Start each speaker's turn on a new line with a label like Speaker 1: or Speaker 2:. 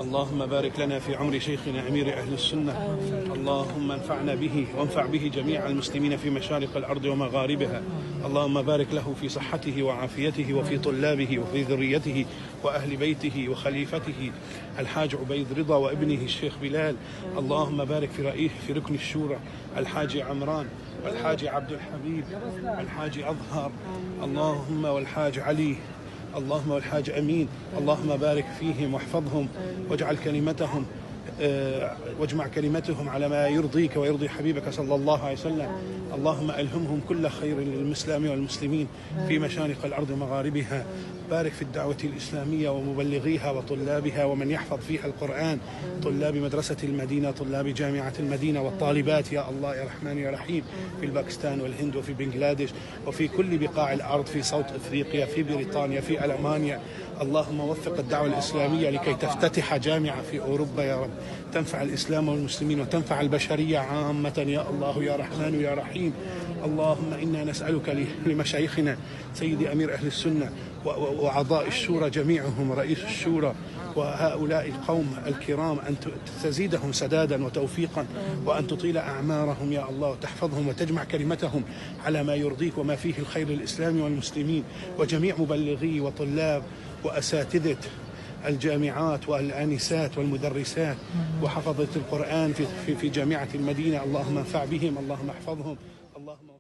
Speaker 1: اللهم بارك لنا في عمر شيخنا أمير أهل السنة. اللهم انفعنا به وانفع به جميع المسلمين في مشارق الأرض ومغاربها. اللهم بارك له في صحته وعافيته وفي طلابه وفي ذريته وأهل بيته وخليفته الحاج عبيد رضا وابنه الشيخ بلال. اللهم بارك في ركن الشورى الحاج عمران والحاج عبد الحميد والحاج أظهر، اللهم والحاج علي، اللهم والحاج أمين. اللهم بارك فيهم واحفظهم واجمع كلمتهم على ما يرضيك ويرضي حبيبك صلى الله عليه وسلم. اللهم ألهمهم كل خير للإسلام والمسلمين في مشارق الأرض ومغاربها. بارك في الدعوة الإسلامية ومبلغيها وطلابها ومن يحفظ فيها القرآن، طلاب مدرسة المدينة، طلاب جامعة المدينة، والطالبات يا الله يا رحمن يا رحيم في الباكستان والهند وفي بنغلاديش وفي كل بقاع الأرض، في صوت أفريقيا، في بريطانيا، في ألمانيا. اللهم وفق الدعوة الإسلامية لكي تفتتح جامعة في أوروبا يا رب، تنفع الإسلام والمسلمين وتنفع البشرية عامة يا الله يا رحمن يا رحيم. اللهم إنا نسألك لمشايخنا سيد أمير أهل السنة وأعضاء الشورى جميعهم، رئيس الشورى وهؤلاء القوم الكرام، أن تزيدهم سدادا وتوفيقا، وأن تطيل أعمارهم يا الله، وتحفظهم وتجمع كلمتهم على ما يرضيك وما فيه الخير للإسلام والمسلمين، وجميع مبلغي وطلاب وأساتذة الجامعات والآنسات والمدرسات وحفظة القرآن في جامعة المدينة. اللهم انفع بهم، اللهم احفظهم، اللهم